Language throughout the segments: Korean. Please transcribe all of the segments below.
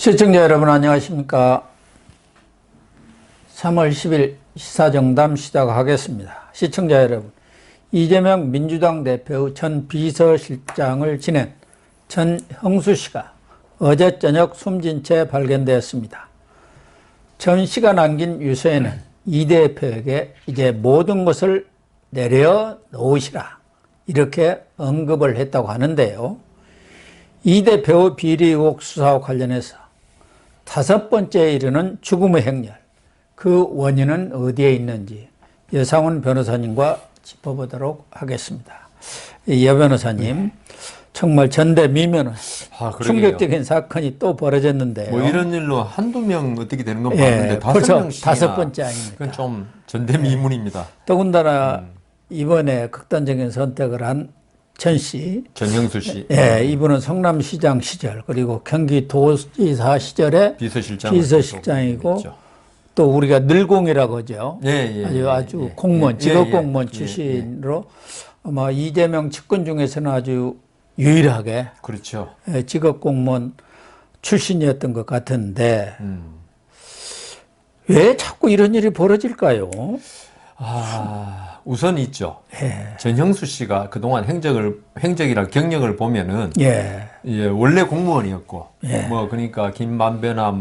시청자 여러분 안녕하십니까. 3월 10일 시사정담 시작하겠습니다. 시청자 여러분, 이재명 민주당 대표의 전 비서실장을 지낸 전형수 씨가 어제 저녁 숨진 채 발견되었습니다. 전 씨가 남긴 유서에는 이 대표에게 이제 모든 것을 내려놓으시라 이렇게 언급을 했다고 하는데요. 이 대표의 비리 의혹 수사와 관련해서 5번째에 이르는 죽음의 행렬, 그 원인은 어디에 있는지 여상훈 변호사님과 짚어보도록 하겠습니다. 여 변호사님, 정말 전대미면은 충격적인 사건이 또 벌어졌는데요. 뭐 이런 일로 한두 명 어떻게 되는 건 봤는데 벌써 5명씩이나 5번째 아닙니까? 그건 좀 전대미문입니다. 더군다나 이번에 극단적인 선택을 한 전 씨, 전형수 씨, 이분은 성남시장 시절 그리고 경기도지사 시절에 비서실장이고 또 우리가 늘공이라고 하죠. 아주 공무원, 직업 공무원 출신으로 아마 이재명 측근 중에서는 아주 유일하게 그렇죠. 직업 공무원 출신이었던 것 같은데 왜 자꾸 이런 일이 벌어질까요? 우선 있죠. 전형수 씨가 그동안 행적이랑 경력을 보면은 원래 공무원이었고 뭐 그러니까 김만배나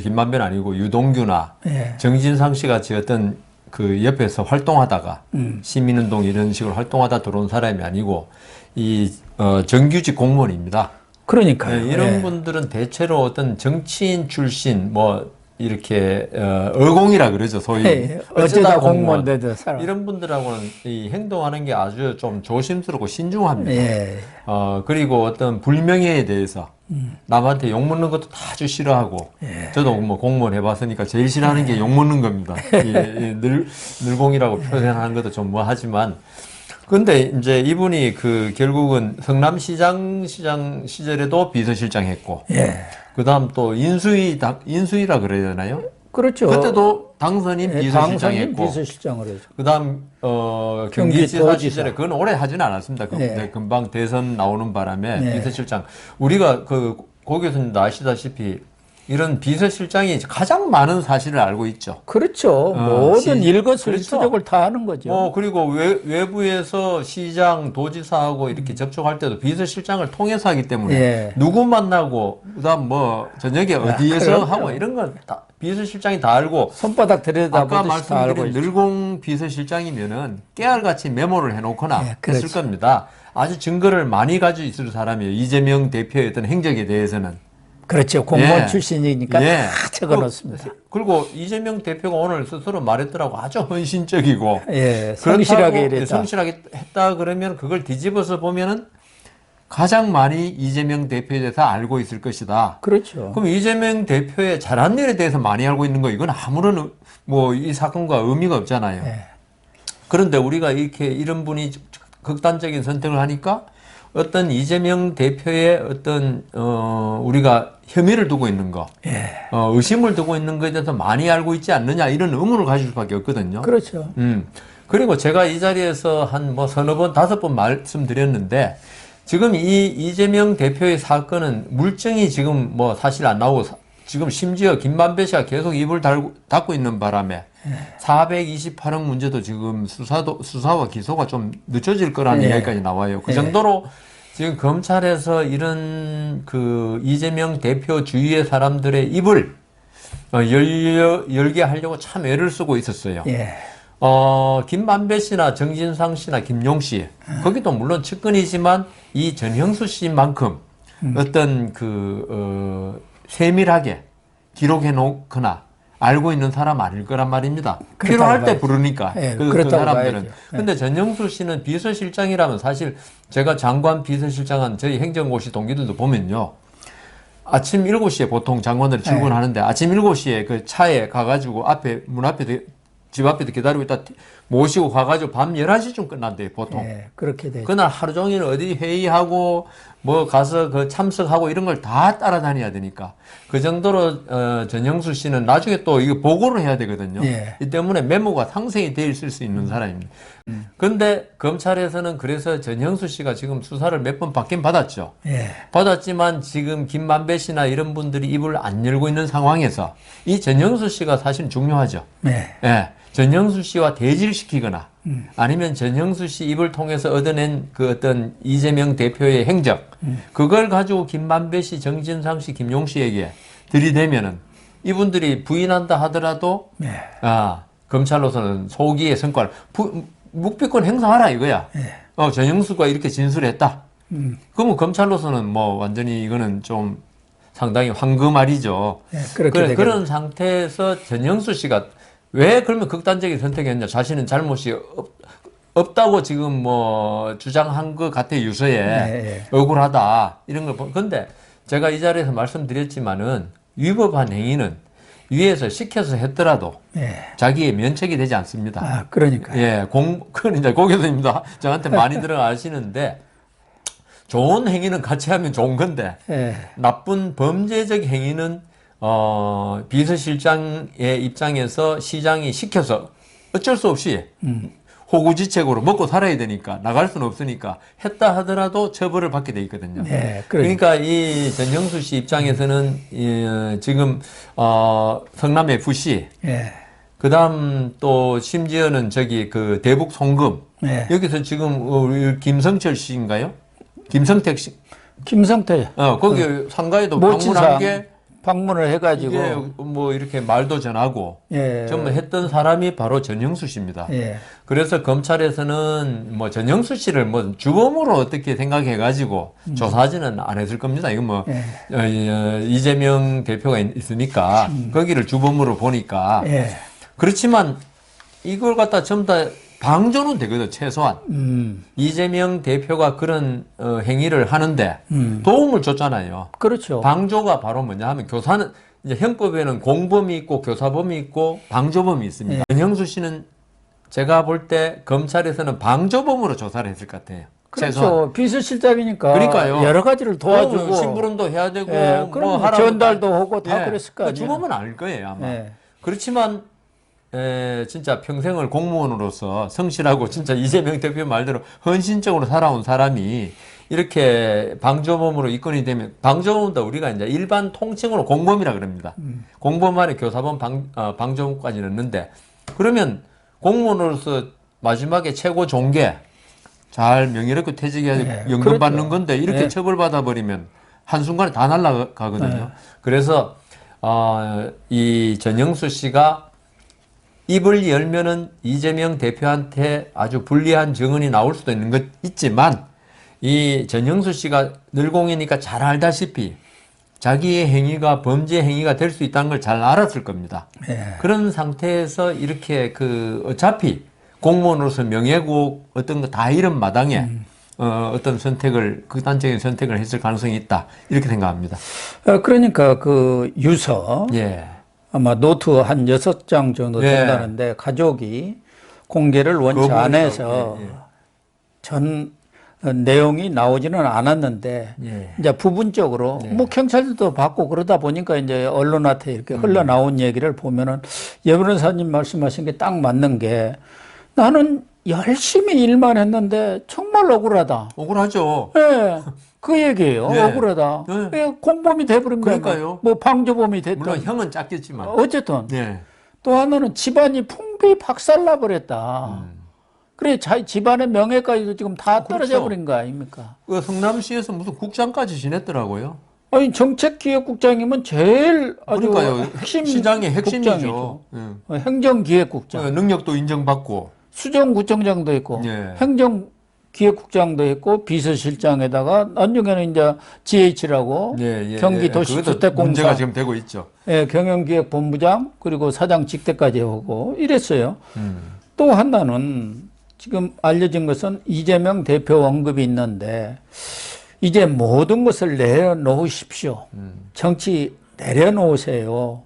김만배는 아니고 유동규나 정진상 씨 같이 어떤 그 옆에서 활동하다가 시민운동 이런 식으로 활동하다 들어온 사람이 아니고 정규직 공무원입니다. 그러니까요. 이런 분들은 대체로 어떤 정치인 출신 이렇게 의공이라 그러죠, 소위. 어쩌다 공무원 되든 사람. 이런 분들하고는 이 행동하는 게 아주 좀 조심스럽고 신중합니다. 그리고 어떤 불명예에 대해서 남한테 욕먹는 것도 아주 싫어하고 저도 뭐 공무원 해봤으니까 제일 싫어하는 게 욕먹는 겁니다. 늘공이라고 표현하는 것도 좀 하지만 근데 이제 이분이 결국은 성남시장 시절에도 비서실장 했고 그다음 또 인수위라 그래야 되나요? 그렇죠. 그때도 당선인 비서실장 했고 비서실장을 해서. 그다음 경기지사 시절에 그건 오래 하지는 않았습니다. 금방 대선 나오는 바람에 비서실장 우리가 거기서 아시다시피 이런 비서실장이 가장 많은 사실을 알고 있죠. 그렇죠. 모든 일거수일투족을 다 하는 거죠. 그리고 외부에서 시장, 도지사하고 이렇게 접촉할 때도 비서실장을 통해서 하기 때문에 누구 만나고 그다음 저녁에 어디에서 하고 이런 건 다 비서실장이 다 알고 손바닥 들여다보듯이 아까 말씀드린 늘공 비서실장이면은 깨알같이 메모를 해놓거나 했을 겁니다. 아주 증거를 많이 가지고 있을 사람이에요. 이재명 대표의 어떤 행적에 대해서는. 그렇죠. 공무원 출신이니까 다 적어놓습니다. 그리고 이재명 대표가 오늘 스스로 말했더라고 아주 헌신적이고 성실하게 이랬다. 성실하게 했다 그러면 그걸 뒤집어서 보면은 가장 많이 이재명 대표에 대해서 알고 있을 것이다. 그렇죠. 그럼 이재명 대표의 잘한 일에 대해서 많이 알고 있는 거 이건 아무런 이 사건과 의미가 없잖아요. 그런데 우리가 이런 분이 극단적인 선택을 하니까 어떤 이재명 대표의 어떤 우리가 혐의를 두고 있는 거, 의심을 두고 있는 것에 대해서 많이 알고 있지 않느냐 이런 의문을 가질 수밖에 없거든요. 그렇죠. 그리고 제가 이 자리에서 한 서너 번, 5번 말씀드렸는데 지금 이 이재명 대표의 사건은 물증이 지금 사실 안 나오고 지금 심지어 김만배 씨가 계속 입을 닫고 있는 바람에 428억 문제도 지금 수사와 기소가 좀 늦춰질 거라는 이야기까지 나와요. 그 정도로 지금 검찰에서 이런 이재명 대표 주위의 사람들의 입을 열게 하려고 참 애를 쓰고 있었어요. 김만배 씨나 정진상 씨나 김용 씨, 거기도 물론 측근이지만 이 전형수 씨만큼 어떤 세밀하게 기록해 놓거나 알고 있는 사람 아닐 거란 말입니다. 필요할 때 부르니까 그 사람들은. 근데 전형수 씨는 비서실장이라면 사실 제가 장관 비서실장한 저희 행정고시 동기들도 보면요. 아침 7시에 보통 장관들이 출근하는데 아침 7시에 그 차에 가가지고 문 앞에 집 앞에도 기다리고 있다 모시고 가가지고 밤 11시쯤 끝난대요, 보통. 그렇게 되죠. 그날 하루 종일 어디 회의하고 뭐 가서 그 참석하고 이런 걸 다 따라다녀야 되니까 그 정도로 전영수 씨는 나중에 또 이거 보고를 해야 되거든요. 예. 이 때문에 메모가 상세히 돼 있을 수 있는 사람입니다. 그런데 검찰에서는 그래서 전영수 씨가 지금 수사를 몇 번 받긴 받았죠. 예. 받았지만 지금 김만배 씨나 이런 분들이 입을 안 열고 있는 상황에서 이 전영수 씨가 사실 중요하죠. 네. 예. 전영수 씨와 대질시키거나 아니면 전영수 씨 입을 통해서 얻어낸 그 어떤 이재명 대표의 행적 그걸 가지고 김만배 씨, 정진상 씨, 김용 씨에게 들이대면은 이분들이 부인한다 하더라도 네. 검찰로서는 소기의 성과를 묵비권 행사하라 이거야. 네. 전영수가 이렇게 진술했다. 그러면 검찰로서는 뭐 완전히 이거는 좀 상당히 황금알이죠. 네, 그렇게 그런 상태에서 전영수 씨가 왜 그러면 극단적인 선택했냐? 자신은 잘못이 없다고 지금 뭐 주장한 것 같아 유서에 네. 억울하다 이런 걸 근데 제가 이 자리에서 말씀드렸지만은 위법한 행위는 위에서 시켜서 했더라도 네. 자기의 면책이 되지 않습니다. 그러니까. 예, 그건 이제 고 교수님도 저한테 많이 들어가시는데 좋은 행위는 같이 하면 좋은 건데 네. 나쁜 범죄적 행위는 비서실장의 입장에서 시장이 시켜서 어쩔 수 없이 호구지책으로 먹고 살아야 되니까 나갈 수는 없으니까 했다 하더라도 처벌을 받게 돼 있거든요. 네, 그러니까 이 전영수 씨 입장에서는 지금 성남 FC 네. 그다음 또 심지어는 저기 그 대북 송금 네. 여기서 지금 우리 김성철 씨인가요? 김성택 씨. 김성태. 거기 상가에도 모친상 방문한 게 방문을 해가지고 이게 뭐 이렇게 말도 전하고 예. 전부 했던 사람이 바로 전영수 씨입니다. 예. 그래서 검찰에서는 뭐 전영수 씨를 뭐 주범으로 어떻게 생각해가지고 조사하지는 안 했을 겁니다. 이건 뭐 이재명 대표가 있으니까 거기를 주범으로 보니까 예. 그렇지만 이걸 갖다 전부 다 방조는 되거든 최소한. 이재명 대표가 그런 행위를 하는데 도움을 줬잖아요. 그렇죠. 방조가 바로 뭐냐 하면 교사는 이제 형법에는 공범이 있고 교사범이 있고 방조범이 있습니다. 전형수 씨는 제가 볼 때 검찰에서는 방조범으로 조사를 했을 것 같아요. 그렇죠. 최소한. 비서실장이니까 그러니까요. 여러 가지를 도와주고 심부름도 해야 되고 그럼 뭐 하라고 전달도 하고 다 그랬을 거 아니에요. 주범은 아닐 거예요 아마. 예. 그렇지만 진짜 평생을 공무원으로서 성실하고 진짜 이재명 대표 말대로 헌신적으로 살아온 사람이 이렇게 방조범으로 입건이 되면 방조범도 우리가 이제 일반 통칭으로 공범이라 그럽니다. 공범 안에 교사범, 방조범까지 넣는데 그러면 공무원으로서 마지막에 최고 종계 잘 명예롭게 퇴직해야 연금 받는 건데 이렇게 처벌받아 버리면 한순간에 다 날아가거든요. 그래서 이 전영수 씨가 입을 열면은 이재명 대표한테 아주 불리한 증언이 나올 수도 있는 것 있지만 이 전영수 씨가 늘공이니까 잘 알다시피 자기의 행위가 범죄 행위가 될 수 있다는 걸 잘 알았을 겁니다. 그런 상태에서 이렇게 어차피 공무원으로서 명예국 어떤 거 다 잃은 마당에 어떤 선택을 극단적인 선택을 했을 가능성이 있다 이렇게 생각합니다. 그러니까 그 유서 아마 노트 한 6장 정도 된다는데 가족이 공개를 원치 않아서 전 내용이 나오지는 않았는데 이제 부분적으로 뭐 경찰들도 받고 그러다 보니까 이제 언론한테 이렇게 흘러나온 얘기를 보면은 예 변호사님 말씀하신 게 딱 맞는 게 나는 열심히 일만 했는데 정말 억울하다. 억울하죠. 예. 그 얘기예요. 억울하다. 공범이 돼버린 거예요. 그러니까요. 뭐 방조범이 됐든. 물론 형은 작겠지만. 어쨌든. 또 하나는 집안이 풍비 박살나 버렸다. 그래, 집안의 명예까지도 지금 다 떨어져 버린 거 아닙니까? 그 성남시에서 무슨 국장까지 지냈더라고요. 아니, 정책기획국장이면 제일 아주 핵심 시장의 핵심이죠. 행정기획국장. 능력도 인정받고. 수정구청장도 있고, 행정기획국장도 있고, 비서실장에다가 나중에는 이제 GH라고 경기도시주택공사 문제가 지금 되고 있죠. 경영기획본부장 그리고 사장 직대까지 하고 이랬어요. 또 하나는 지금 알려진 것은 이재명 대표 언급이 있는데 이제 모든 것을 내려놓으십시오. 정치 내려놓으세요.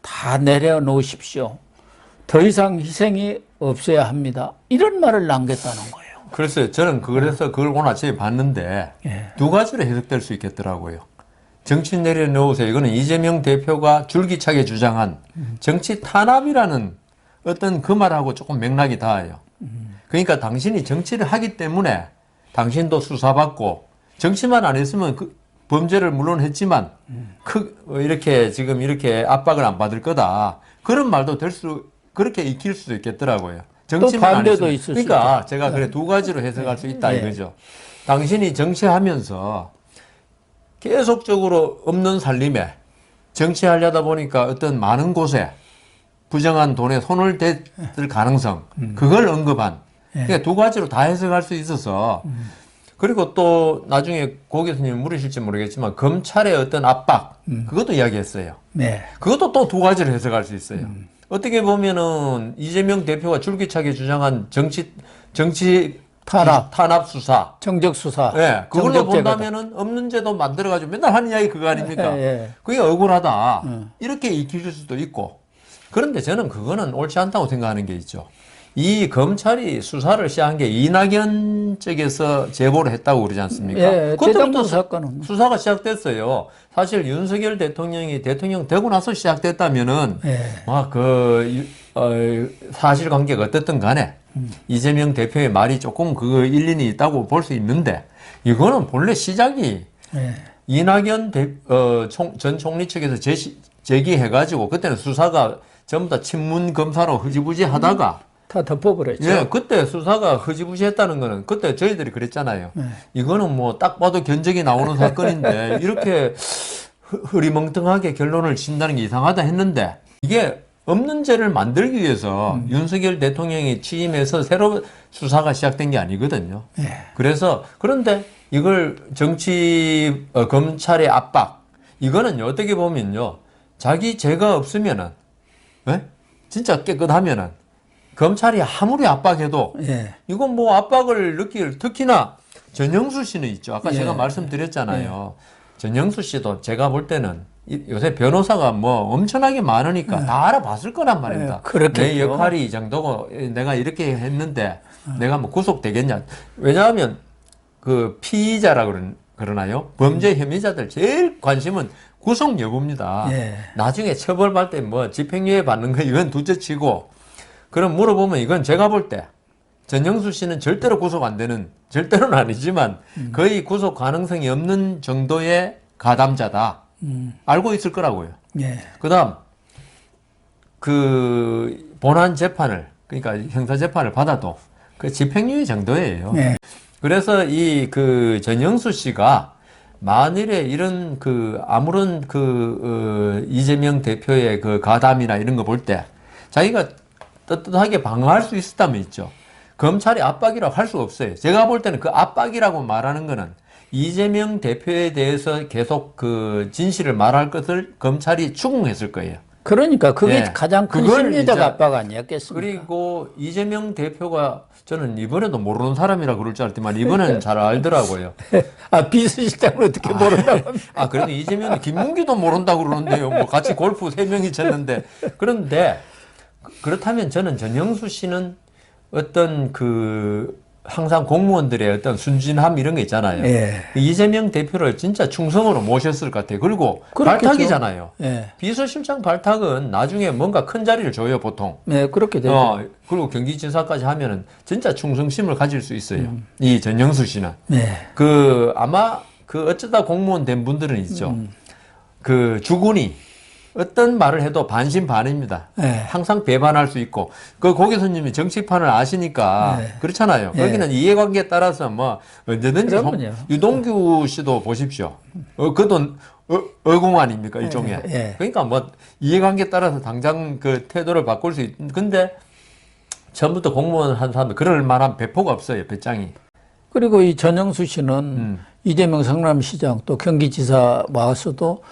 다 내려놓으십시오. 더 이상 희생이 없어야 합니다. 이런 말을 남겼다는 거예요. 그래서 저는 그래서 그걸 오늘 아침에 봤는데 두 가지로 해석될 수 있겠더라고요. 정치 내려놓으세요. 이거는 이재명 대표가 줄기차게 주장한 정치 탄압이라는 어떤 그 말하고 조금 맥락이 닿아요. 그러니까 당신이 정치를 하기 때문에 당신도 수사받고 정치만 안 했으면 그 범죄를 물론 했지만 이렇게 지금 이렇게 압박을 안 받을 거다. 그런 말도 그렇게 익힐 수도 있겠더라고요. 정치만 안 했으면. 그러니까 제가 그래 두 가지로 해석할 수 있다 이거죠. 당신이 정치하면서 계속적으로 없는 살림에 정치하려다 보니까 어떤 많은 곳에 부정한 돈에 손을 댔을 가능성, 그걸 언급한. 그러니까 두 가지로 다 해석할 수 있어서 그리고 또 나중에 고 교수님 물으실지 모르겠지만 검찰의 어떤 압박, 그것도 이야기했어요. 네. 그것도 또 두 가지로 해석할 수 있어요. 어떻게 보면은 이재명 대표가 줄기차게 주장한 정치 탄압 수사, 정적 수사, 예, 그걸로 본다면은 없는 제도 만들어가지고 맨날 하는 이야기 그거 아닙니까? 그게 억울하다 이렇게 익힐 수도 있고. 그런데 저는 그거는 옳지 않다고 생각하는 게 있죠. 이 검찰이 수사를 시작한 게 이낙연 쪽에서 제보를 했다고 그러지 않습니까? 예, 그때부터 사건은 수사가 시작됐어요. 사실 윤석열 대통령이 대통령 되고 나서 시작됐다면은 사실관계가 어떻든 간에 이재명 대표의 말이 조금 그 일리는 있다고 볼 수 있는데 이거는 본래 시작이 이낙연 전 총리 측에서 제기해가지고 그때는 수사가 전부 다 친문 검사로 흐지부지 하다가 다 덮어버렸죠. 예, 그때 수사가 흐지부지 했다는 거는 그때 저희들이 그랬잖아요. 이거는 뭐 딱 봐도 견적이 나오는 사건인데 이렇게 흐리멍텅하게 결론을 진다는 게 이상하다 했는데 이게 없는 죄를 만들기 위해서 윤석열 대통령이 취임해서 새로 수사가 시작된 게 아니거든요. 그래서 그런데 이걸 검찰의 압박 이거는 어떻게 보면요. 자기 죄가 없으면은 진짜 깨끗하면은 검찰이 아무리 압박해도 이건 뭐 압박을 느낄 특히나 전영수 씨는 있죠. 아까 제가 말씀드렸잖아요. 전영수 씨도 제가 볼 때는 요새 변호사가 뭐 엄청나게 많으니까 다 알아봤을 거란 말입니다. 내 역할이 이 정도고 내가 이렇게 했는데 내가 뭐 구속되겠냐. 왜냐하면 그 피의자라 그러나요? 범죄 혐의자들 제일 관심은 구속 여부입니다. 나중에 처벌받을 때 뭐 집행유예 받는 거 이건 둘째치고 그럼 물어보면 이건 제가 볼 때 전영수 씨는 절대로 구속 안 되는 절대로는 아니지만 거의 구속 가능성이 없는 정도의 가담자다. 알고 있을 거라고요. 그다음 그 본안 재판을 그러니까 형사 재판을 받아도 그 집행유예 정도예요. 그래서 그 전영수 씨가 만일에 이런 아무런 이재명 대표의 그 가담이나 이런 거 볼 때 자기가 떳떳하게 방어할 수 있었다면 있죠. 검찰이 압박이라고 할 수 없어요. 제가 볼 때는 그 압박이라고 말하는 거는 이재명 대표에 대해서 계속 그 진실을 말할 것을 검찰이 추궁했을 거예요. 그러니까 그게 가장 큰 심리적 압박 아니었겠습니까? 그리고 이재명 대표가 저는 이번에도 모르는 사람이라 그럴 줄 알았지만 이번에는 잘 알더라고요. 비서실장을 어떻게 모른다고 합니까? 그래도 이재명이 김문기도 모른다고 그러는데요. 뭐 같이 골프 3명이 쳤는데. 그런데 그렇다면 저는 전영수 씨는 어떤 항상 공무원들의 어떤 순진함 이런 거 있잖아요. 이재명 대표를 진짜 충성으로 모셨을 것 같아요. 그리고 그렇겠죠. 발탁이잖아요. 비서실장 발탁은 나중에 뭔가 큰 자리를 줘요, 보통. 그렇게 되죠. 그리고 경기지사까지 하면은 진짜 충성심을 가질 수 있어요. 이 전영수 씨는. 아마 어쩌다 공무원 된 분들은 있죠. 주군이 어떤 말을 해도 반신반의입니다. 항상 배반할 수 있고 고 교수님이 정치판을 아시니까 그렇잖아요. 거기는 이해관계에 따라서 뭐 언제든지 유동규 씨도 보십시오. 그도 의공 아닙니까 일종의. 그러니까 뭐 이해관계에 따라서 당장 그 태도를 바꿀 수 근데 처음부터 공무원 한 사람도 그럴 만한 배포가 없어요. 배짱이. 그리고 이 전영수 씨는 이재명 성남시장 또 경기지사 와서도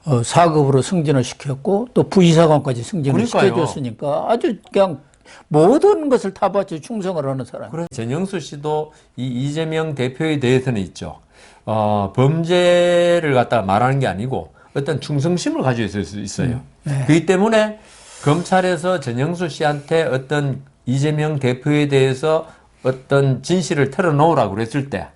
4급으로 승진을 시켰고 또 부의사관까지 승진을 시켜줬으니까 아주 그냥 모든 것을 다 바쳐 충성을 하는 사람. 그래서 전영수 씨도 이 이재명 대표에 대해서는 있죠. 범죄를 갖다가 말하는 게 아니고 어떤 충성심을 가지고 있을 수 있어요. 그렇기 때문에 검찰에서 전영수 씨한테 어떤 이재명 대표에 대해서 어떤 진실을 털어놓으라고 그랬을 때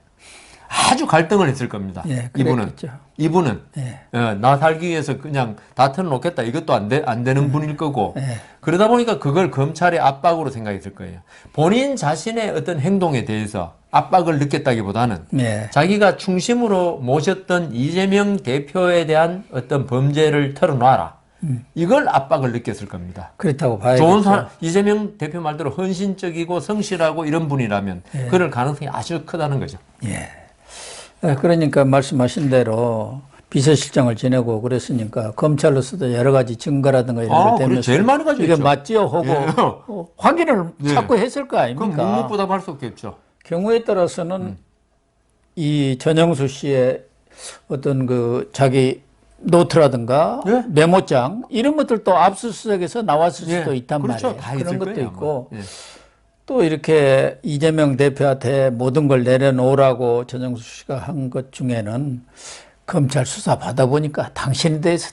아주 갈등을 했을 겁니다. 예, 이분은 예. 나 살기 위해서 그냥 다 털어놓겠다. 이것도 안 되는 분일 거고 예. 그러다 보니까 그걸 검찰의 압박으로 생각했을 거예요. 본인 자신의 어떤 행동에 대해서 압박을 느꼈다기보다는 예. 자기가 중심으로 모셨던 이재명 대표에 대한 어떤 범죄를 털어놔라. 이걸 압박을 느꼈을 겁니다. 그렇다고 봐야겠죠. 좋은 사람, 이재명 대표 말대로 헌신적이고 성실하고 이런 분이라면 예. 그럴 가능성이 아주 크다는 거죠. 예. 그러니까 말씀하신 대로 비서실장을 지내고 그랬으니까 검찰로서도 여러 가지 증거라든가 이런 걸 대면서 제일 많이 가지고 이게 있죠. 맞지요 하고 확인을 자꾸 했을 거 아닙니까? 그럼 묵묵부답할 수 없겠죠. 경우에 따라서는 이 전영수 씨의 어떤 그 자기 노트라든가 예? 메모장 이런 것들도 압수수색에서 나왔을 수도 있단 그렇죠. 말이에요. 다 그런 있을 것도 거예요, 있고 아마. 예. 또 이렇게 이재명 대표한테 모든 걸 내려놓으라고 전영수 씨가 한 것 중에는 검찰 수사 받아보니까 당신에 대해서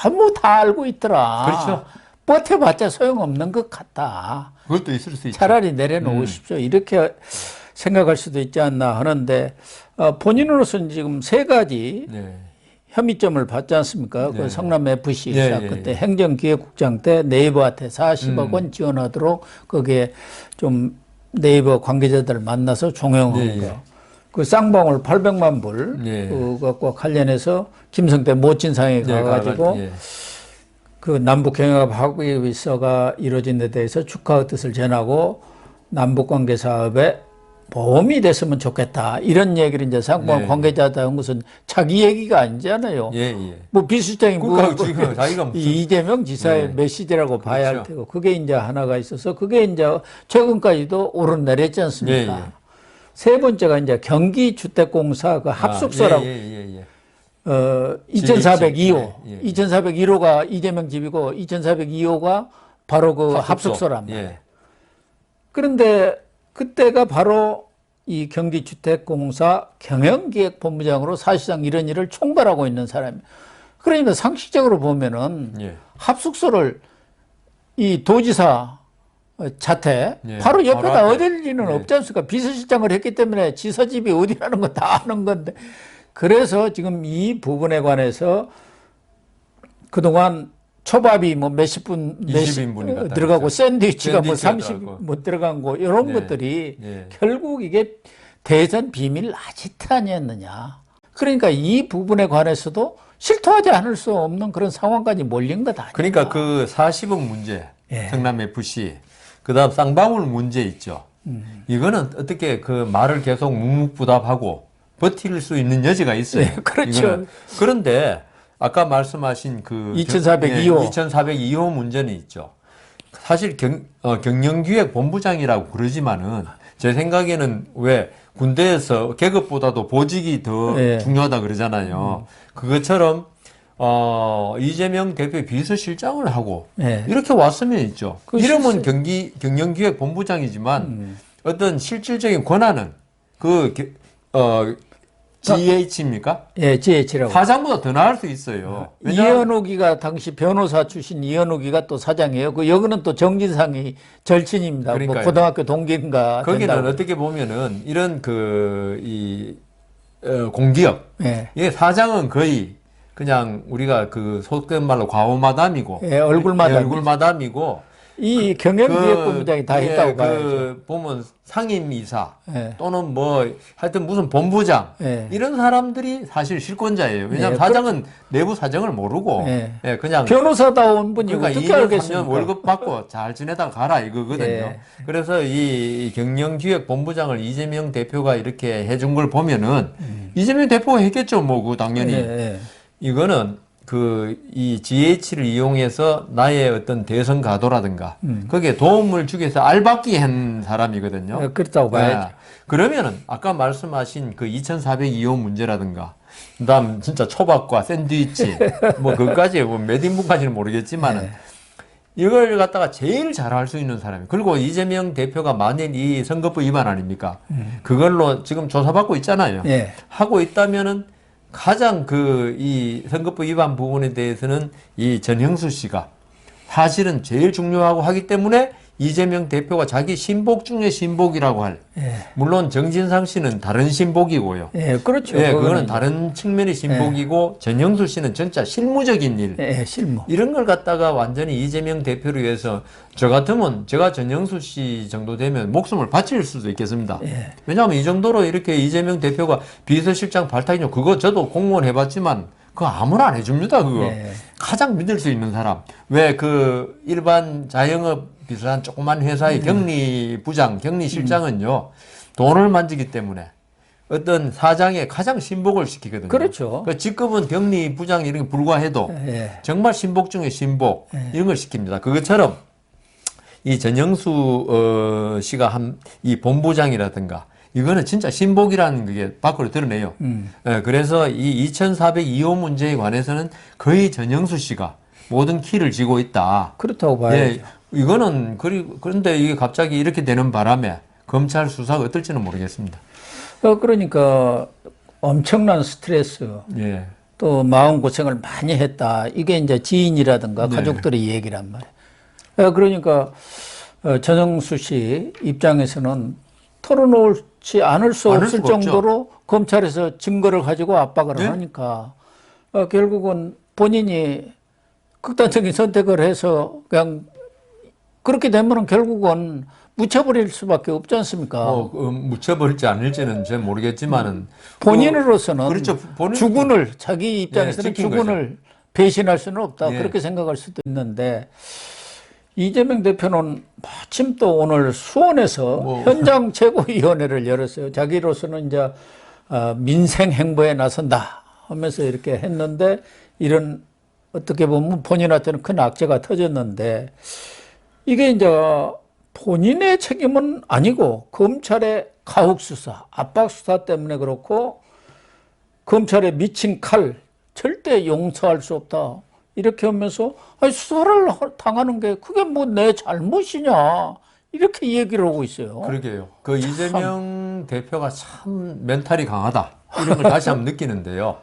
너무 다 알고 있더라. 그렇죠. 버텨봤자 소용없는 것 같다. 그것도 있을 수 있죠. 차라리 내려놓으십시오. 이렇게 생각할 수도 있지 않나 하는데 본인으로서는 지금 세 가지 네. 혐의점을 받지 않습니까? 네. 그 성남 FC 예, 사건 예, 때 예. 행정기획국장 때 네이버한테 40억 원 지원하도록 거기에 좀 네이버 관계자들 만나서 종용한 예, 거. 예. 그 쌍방울 800만 불 예. 그것과 관련해서 김성태 모친상에 가가지고 예. 그 남북 경협 합의서가 이루어진 데 대해서 축하의 뜻을 전하고 남북 관계 사업에 보험이 됐으면 좋겠다. 이런 얘기를 이제 상방 네. 관계자다 한 것은 자기 얘기가 아니잖아요. 예, 예. 뭐 비서실장이 그러니까 지금 자기가 무슨- 이재명 지사의 네. 메시지라고 봐야 할 그렇죠. 테고 그게 이제 하나가 있어서 그게 이제 최근까지도 오르내렸지 않습니까? 예, 예. 세 번째가 이제 경기주택공사 그 합숙소라고 예. 2402호. 예. 2401호가 이재명 집이고 2402호가 바로 그 합숙소란 말이에요. 예. 그런데 그때가 바로 이 경기주택공사 경영기획본부장으로 사실상 이런 일을 총괄하고 있는 사람이에요. 그러니까 상식적으로 보면은 예. 합숙소를 이 도지사 자택 예, 바로 옆에다 바로 앞에. 얻을 리는 예. 없지 않습니까? 비서실장을 했기 때문에 지사 집이 어디라는 거 다 아는 건데 그래서 지금 이 부분에 관해서 그동안 초밥이 뭐 몇십 분, 20인분이 갔다 들어가고 그랬죠. 샌드위치가 뭐 샌드위치가 30 들어가고. 못 들어간 거 이런 네. 것들이 네. 결국 이게 대선 비밀 아지트 아니었느냐. 그러니까 이 부분에 관해서도 실토하지 않을 수 없는 그런 상황까지 몰린 것 아니야. 그러니까 그 40억 문제, 예. 성남 FC, 그다음 쌍방울 문제 있죠. 이거는 어떻게 그 말을 계속 묵묵부답하고 버틸 수 있는 여지가 있어요. 네, 그렇죠. 이거는. 그런데 아까 말씀하신 그 2402호. 2402호 문제는 있죠. 사실 경영기획 본부장이라고 그러지만은 제 생각에는 왜 군대에서 계급보다도 보직이 더 네. 중요하다 그러잖아요. 그것처럼 이재명 대표 비서실장을 하고 네. 이렇게 왔으면 있죠. 그 이름은 경영기획 본부장이지만 어떤 실질적인 권한은 GH입니까? 예, GH라고. 사장보다 더 나을 수 있어요. 이현욱이가 당시 변호사 출신 이현욱이가 또 사장이에요. 그 여기는 또 정진상이 절친입니다. 뭐 그러니까요. 고등학교 동기인가 거기는 된다고. 어떻게 보면은 이런 공기업, 예. 이 사장은 거의 그냥 우리가 그 속된 말로 과오마담이고, 예, 얼굴마담. 얼굴마담이고, 이 경영기획본부장이 다 했다고 봐야죠. 보면 상임이사 예. 또는 뭐 하여튼 무슨 본부장 예. 이런 사람들이 사실 실권자예요. 왜냐하면 예, 사장은 내부 사정을 모르고 예. 그냥 변호사다운 분이 그러니까 어떻게 2년, 알겠습니까? 3년 월급 받고 잘 지내다가 가라 이거거든요. 예. 그래서 이 경영기획본부장을 이재명 대표가 이렇게 해준 걸 보면은 이재명 대표가 했겠죠. 뭐 그 당연히 예. 이거는 이 GH를 이용해서 나의 어떤 대선 가도라든가 거기에 도움을 주기 위해서 알박기 한 사람이거든요. 예, 그렇다고 봐야죠. 그러면은 아까 말씀하신 그 2402호 문제라든가 그다음 진짜 초밥과 샌드위치 뭐 그까지 뭐 몇 인분까지는 모르겠지만은 네. 이걸 갖다가 제일 잘할 수 있는 사람이 그리고 이재명 대표가 만일 이 선거법 위반 아닙니까? 그걸로 지금 조사받고 있잖아요. 예. 하고 있다면은 가장 이 선거법 위반 부분에 대해서는 이 전형수 씨가 사실은 제일 중요하고 하기 때문에 이재명 대표가 자기 신복 중에 신복이라고 할. 예. 물론 정진상 씨는 다른 신복이고요. 예, 그렇죠. 예, 그거는 다른 측면의 신복이고 전영수 씨는 진짜 실무적인 일. 예, 실무. 이런 걸 갖다가 완전히 이재명 대표를 위해서 저 같으면 제가 전영수 씨 정도 되면 목숨을 바칠 수도 있겠습니다. 예. 왜냐하면 이 정도로 이렇게 이재명 대표가 비서실장 발탁이죠. 그거 저도 공무원 해봤지만 그거 아무나 안 해줍니다. 그거. 예. 가장 믿을 수 있는 사람. 왜 그 일반 자영업 비슷한 조그만 회사의 격리부장, 격리실장은요, 돈을 만지기 때문에 어떤 사장의 가장 신복을 시키거든요. 그렇죠. 그 직급은 격리부장 이런 게 불과해도 예. 정말 신복 중에 신복 이런 걸 시킵니다. 그것처럼 이 전영수 씨가 한 이 본부장이라든가 이거는 진짜 신복이라는 게 밖으로 드러내요. 예, 그래서 이 2402호 문제에 관해서는 거의 전영수 씨가 모든 키를 쥐고 있다. 그렇다고 봐야죠. 예, 이거는 그런데 이게 갑자기 이렇게 되는 바람에 검찰 수사가 어떨지는 모르겠습니다. 그러니까 엄청난 스트레스, 예. 또 마음고생을 많이 했다. 이게 이제 지인이라든가 네. 가족들의 얘기란 말이에요. 그러니까 전영수 씨 입장에서는 털어놓지 않을 수 없을 정도로 검찰에서 증거를 가지고 압박을 네? 하니까 결국은 본인이 극단적인 선택을 해서 그냥 그렇게 되면은 결국은 묻혀버릴 수밖에 없지 않습니까? 묻혀버릴지 않을지는 잘 모르겠지만은 본인으로서는 그렇죠. 주군을 자기 입장에서는 지킨 주군을 배신할 수는 없다. 예. 그렇게 생각할 수도 있는데 이재명 대표는 마침 또 오늘 수원에서 현장 최고위원회를 열었어요. 자기로서는 이제 민생 행보에 나선다 하면서 이렇게 했는데 이런 어떻게 보면 본인한테는 큰 악재가 터졌는데 이게 이제 본인의 책임은 아니고 검찰의 가혹 수사, 압박 수사 때문에 그렇고 검찰에 미친 칼 절대 용서할 수 없다. 이렇게 하면서 아니, 수사를 당하는 게 그게 뭐 내 잘못이냐 이렇게 얘기를 하고 있어요. 그러게요. 그 이재명 대표가 참 멘탈이 강하다. 이런 걸 다시 한번 느끼는데요.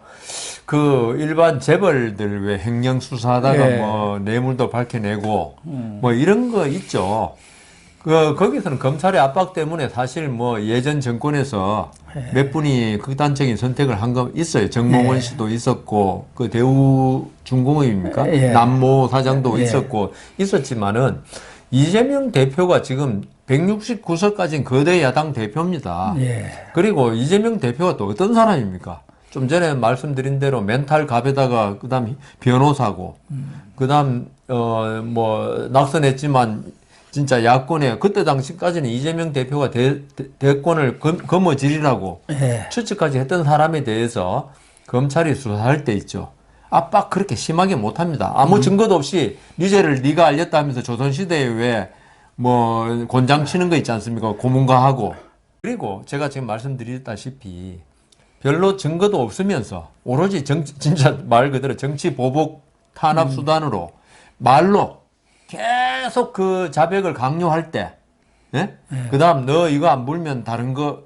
그 일반 재벌들 왜 횡령 수사하다가 예. 뭐 뇌물도 밝혀내고 뭐 이런 거 있죠. 거기서는 검찰의 압박 때문에 사실 뭐 예전 정권에서 몇 분이 극단적인 선택을 한 거 있어요. 정몽원 씨도 있었고, 그 대우중공업입니까? 남모 사장도 있었지만은 이재명 대표가 지금 169석까지는 거대 야당 대표입니다. 그리고 이재명 대표가 또 어떤 사람입니까? 좀 전에 말씀드린 대로 멘탈 갑에다가 그다음 변호사고, 그다음 뭐 낙선했지만 진짜 야권에 그때 당시까지는 이재명 대표가 대권을 거머쥐리라고 추측까지 했던 사람에 대해서 검찰이 수사할 때 있죠. 압박 그렇게 심하게 못합니다. 아무 증거도 없이 니제를 네가 알렸다 하면서 조선시대에 왜 뭐 곤장 치는 거 있지 않습니까? 고문가하고. 그리고 제가 지금 말씀드렸다시피 별로 증거도 없으면서 오로지 진짜 말 그대로 정치 보복 탄압 수단으로 말로 계속 그 자백을 강요할 때, 예? 그 다음 너 이거 안 물면 다른 거,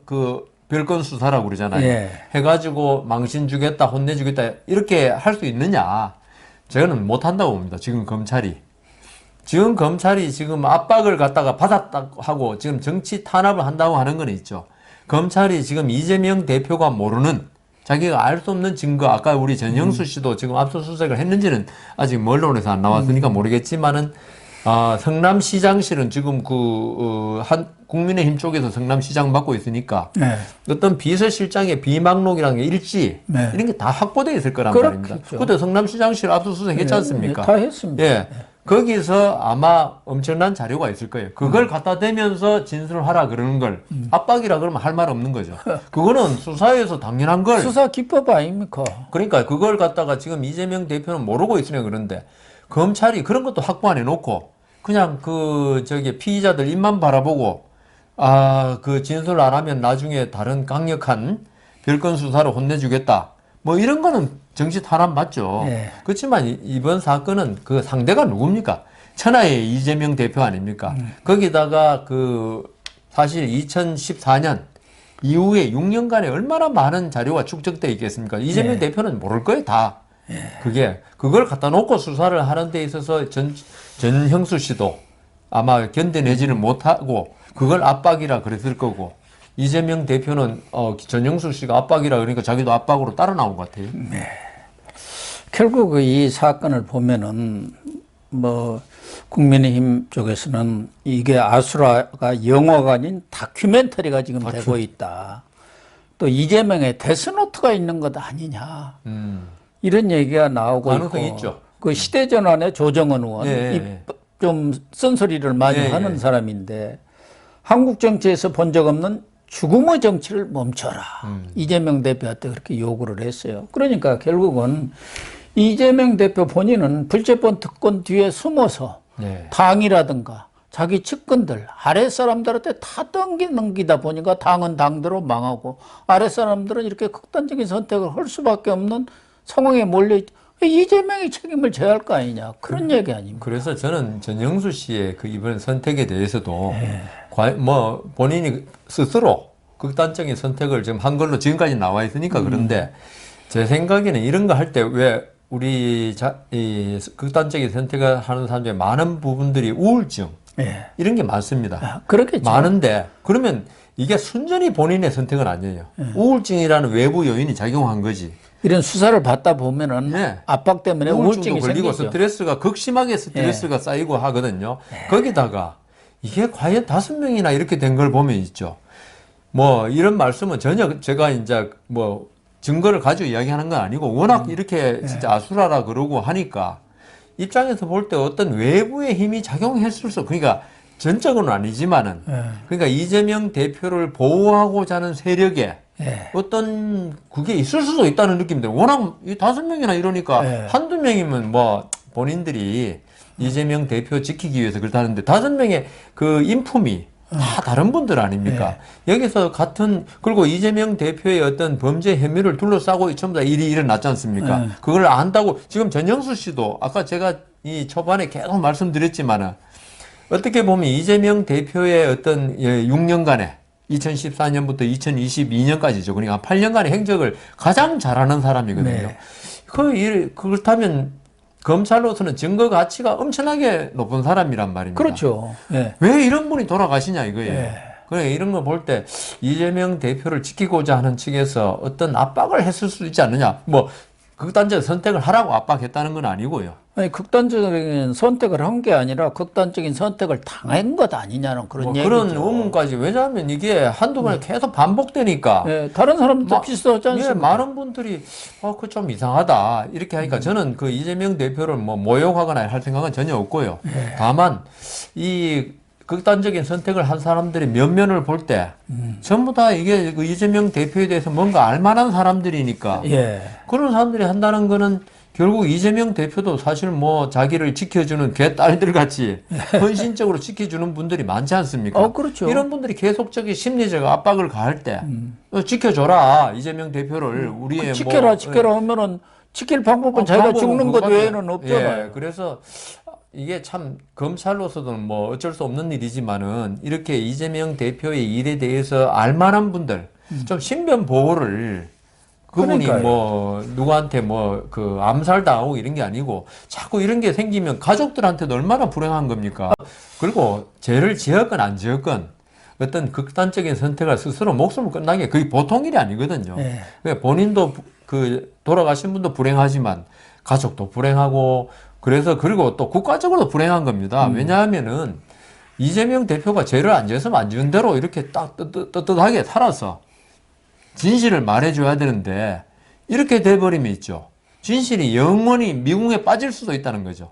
별건 수사라고 그러잖아요. 해가지고 망신 주겠다, 혼내주겠다, 이렇게 할 수 있느냐. 저는 못한다고 봅니다. 지금 검찰이 지금 압박을 갖다가 받았다고 하고 지금 정치 탄압을 한다고 하는 건 있죠. 검찰이 지금 이재명 대표가 모르는 자기가 알 수 없는 증거, 아까 우리 전영수 씨도 지금 압수수색을 했는지는 아직 언론에서 안 나왔으니까 모르겠지만은, 성남시장실은 지금 한 국민의힘 쪽에서 성남시장 맡고 있으니까 어떤 비서실장의 비망록이라는 게 일지 이런 게 다 확보되어 있을 거란 말입니다. 그때 성남시장실 압수수색 했지 않습니까? 다 했습니다. 예. 거기서 아마 엄청난 자료가 있을 거예요. 그걸 갖다 대면서 진술을 하라 그러는 걸 압박이라 그러면 할 말 없는 거죠. 그거는 수사에서 당연한 걸. 수사 기법 아닙니까? 그러니까 그걸 갖다가 지금 이재명 대표는 모르고 있으면 그런데 검찰이 그런 것도 확보 안 해놓고 그냥 피의자들 입만 바라보고 그 진술 안 하면 나중에 다른 강력한 별건 수사로 혼내주겠다. 뭐 이런 거는 정치 탄압 맞죠. 그렇지만 이번 사건은 그 상대가 누굽니까? 천하의 이재명 대표 아닙니까? 거기다가 사실 2014년 이후에 6년간에 얼마나 많은 자료가 축적되어 있겠습니까? 이재명 대표는 모를 거예요, 다. 그걸 갖다 놓고 수사를 하는 데 있어서 전형수 씨도 아마 견뎌내지를 못하고 그걸 압박이라 그랬을 거고 이재명 대표는 전영수 씨가 압박이라 그러니까 자기도 압박으로 따라 나온 것 같아요. 네. 결국 이 사건을 보면은 뭐 국민의힘 쪽에서는 이게 아수라가 영화가 아닌 다큐멘터리가 지금 되고 있다. 또 이재명의 데스노트가 있는 것 아니냐. 이런 얘기가 나오고 있고. 있죠. 그 시대전환의 조정은 의원 예. 좀 쓴소리를 많이 하는 사람인데 한국 정치에서 본 적 없는 죽음의 정치를 멈춰라. 이재명 대표한테 그렇게 요구를 했어요. 그러니까 결국은 이재명 대표 본인은 불체포 특권 뒤에 숨어서 당이라든가 자기 측근들 아랫사람들한테 다 넘기다 보니까 당은 당대로 망하고 아랫사람들은 이렇게 극단적인 선택을 할 수밖에 없는 상황에 몰려있죠. 이재명이 책임을 져야 할 거 아니냐 그런 얘기 아닙니까? 그래서 저는 전영수 씨의 그 이번 선택에 대해서도 뭐 본인이 스스로 극단적인 선택을 지금 한 걸로 지금까지 나와 있으니까 그런데 제 생각에는 이런 거 할 때 왜 우리 이 극단적인 선택을 하는 사람 중에 많은 부분들이 우울증 이런 게 많습니다. 그렇겠죠. 많은데 그러면 이게 순전히 본인의 선택은 아니에요. 우울증이라는 외부 요인이 작용한 거지. 이런 수사를 받다 보면은 압박 때문에 우울증이 걸리고 생기죠. 스트레스가 극심하게 스트레스가 쌓이고 하거든요. 거기다가 이게 과연 5명이나 이렇게 된 걸 보면 있죠. 뭐 이런 말씀은 전혀 제가 이제 뭐 증거를 가지고 이야기하는 건 아니고 워낙 이렇게 진짜 아수라라 그러고 하니까 입장에서 볼 때 어떤 외부의 힘이 작용했을 수, 그러니까 전적은 아니지만은 그러니까 이재명 대표를 보호하고자 하는 세력에 어떤 그게 있을 수도 있다는 느낌이 들어요. 워낙 이 5명이나 이러니까 한두 명이면 뭐 본인들이 이재명 대표 지키기 위해서 그렇다는데 5명의 그 인품이 다 다른 분들 아닙니까? 여기서 그리고 이재명 대표의 어떤 범죄 혐의를 둘러싸고 전부 다 일이 일어났지 않습니까? 그걸 안다고 지금 전영수 씨도 아까 제가 이 초반에 계속 말씀드렸지만은 어떻게 보면 이재명 대표의 어떤 6년간의 2014년부터 2022년까지죠. 그러니까 한 8년간의 행적을 가장 잘하는 사람이거든요. 그렇다면 검찰로서는 증거 가치가 엄청나게 높은 사람이란 말입니다. 그렇죠. 왜 이런 분이 돌아가시냐 이거예요. 그래 이런 거 볼 때 이재명 대표를 지키고자 하는 측에서 어떤 압박을 했을 수도 있지 않느냐. 뭐 극단적 선택을 하라고 압박했다는 건 아니고요. 아니, 극단적인 선택을 한 게 아니라 극단적인 선택을 당한 것 아니냐는 그런 얘기죠. 그런 의문까지. 왜냐하면 이게 한두 번에 계속 반복되니까. 다른 사람도 비슷하지 않습니까? 많은 분들이 그거 좀 이상하다 이렇게 하니까 저는 그 이재명 대표를 뭐 모욕하거나 할 생각은 전혀 없고요. 다만 이 극단적인 선택을 한 사람들이 면면을 볼 때 전부 다 이게 그 이재명 대표에 대해서 뭔가 알만한 사람들이니까 그런 사람들이 한다는 거는 결국 이재명 대표도 사실 뭐 자기를 지켜주는 개딸들 같이 헌신적으로 지켜주는 분들이 많지 않습니까? 그렇죠. 이런 분들이 계속적인 심리적 압박을 가할 때 지켜줘라 이재명 대표를 우리의 지켜라 하면은 지킬 방법은 자기가 죽는 것 외에는 없잖아요. 그래서 이게 참 검찰로서도 뭐 어쩔 수 없는 일이지만은 이렇게 이재명 대표의 일에 대해서 알만한 분들 좀 신변 보호를 그분이 그러니까요. 뭐 누구한테 뭐 그 암살 당하고 이런 게 아니고 자꾸 이런 게 생기면 가족들한테도 얼마나 불행한 겁니까? 그리고 죄를 지었건 안 지었건 어떤 극단적인 선택을 스스로 목숨을 끝나는 게 그게 보통 일이 아니거든요. 그러니까 본인도 그 돌아가신 분도 불행하지만 가족도 불행하고 그래서 그리고 또 국가적으로도 불행한 겁니다. 왜냐하면은 이재명 대표가 죄를 안 지었으면 안 지은 대로 이렇게 딱 떳떳하게 살아서 진실을 말해줘야 되는데 이렇게 돼버리면 있죠. 진실이 영원히 미궁에 빠질 수도 있다는 거죠.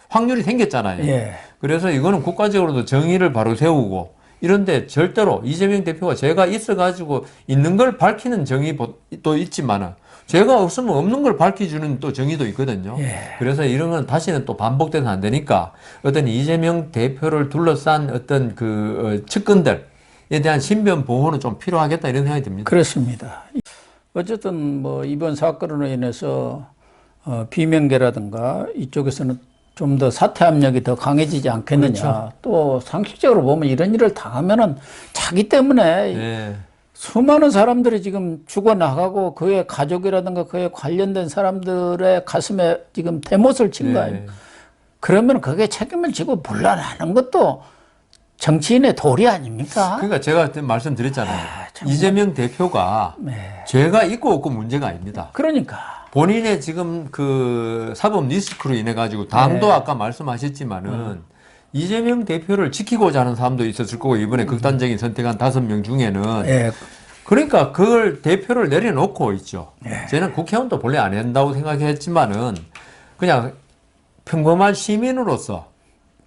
확률이 생겼잖아요. 그래서 이거는 국가적으로도 정의를 바로 세우고 이런데 절대로 이재명 대표가 죄가 있어가지고 있는 걸 밝히는 정의도 있지만은 죄가 없으면 없는 걸 밝혀주는 또 정의도 있거든요. 그래서 이런 건 다시는 또 반복돼서 안 되니까 어떤 이재명 대표를 둘러싼 어떤 그 측근들에 대한 신변 보호는 좀 필요하겠다 이런 생각이 듭니다. 그렇습니다. 어쨌든 뭐 이번 사건으로 인해서 비명계라든가 이쪽에서는 좀 더 사퇴 압력이 더 강해지지 않겠느냐. 그렇죠. 또 상식적으로 보면 이런 일을 당하면은 자기 때문에 수많은 사람들이 지금 죽어나가고 그의 가족이라든가 그에 관련된 사람들의 가슴에 지금 대못을 친 거 아니에요. 그러면 그게 책임을 지고 물러나는 것도 정치인의 도리 아닙니까? 그러니까 제가 그때 말씀드렸잖아요. 이재명 대표가 죄가 있고 없고 문제가 아닙니다. 그러니까. 본인의 지금 그 사법 리스크로 인해 가지고 당도 아까 말씀하셨지만은 이재명 대표를 지키고자 하는 사람도 있었을 거고 이번에 극단적인 선택한 5명 중에는 그러니까 그걸 대표를 내려놓고 있죠. 저는 국회의원도 본래 안 한다고 생각했지만은 그냥 평범한 시민으로서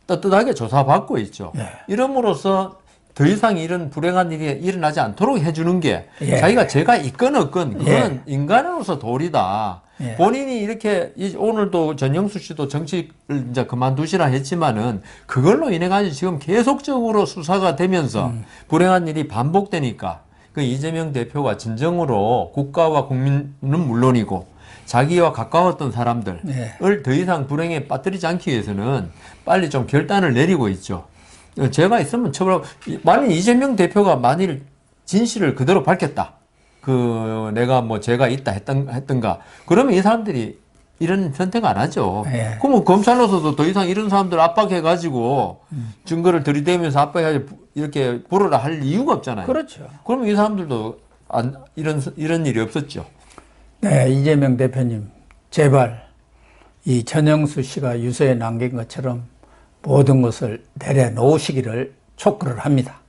떳떳하게 조사받고 있죠. 이름으로써 더 이상 이런 불행한 일이 일어나지 않도록 해주는 게 자기가 죄가 있건 없건 그건 인간으로서 도리다. 본인이 이렇게 오늘도 전영수 씨도 정치를 이제 그만두시라 했지만은 그걸로 인해 가지고 지금 계속적으로 수사가 되면서 불행한 일이 반복되니까 그 이재명 대표가 진정으로 국가와 국민은 물론이고 자기와 가까웠던 사람들을 더 이상 불행에 빠뜨리지 않기 위해서는 빨리 좀 결단을 내리고 있죠. 죄가 있으면 처벌하고, 만일 이재명 대표가 만일 진실을 그대로 밝혔다. 내가 뭐 죄가 있다 했던가. 그러면 이 사람들이 이런 선택 안 하죠. 그러면 검찰로서도 더 이상 이런 사람들 압박해가지고 증거를 들이대면서 압박해가지고 이렇게 불어라 할 이유가 없잖아요. 그렇죠. 그러면 이 사람들도 이런 일이 없었죠. 네, 이재명 대표님, 제발 이 전영수 씨가 유서에 남긴 것처럼 모든 것을 내려놓으시기를 촉구를 합니다.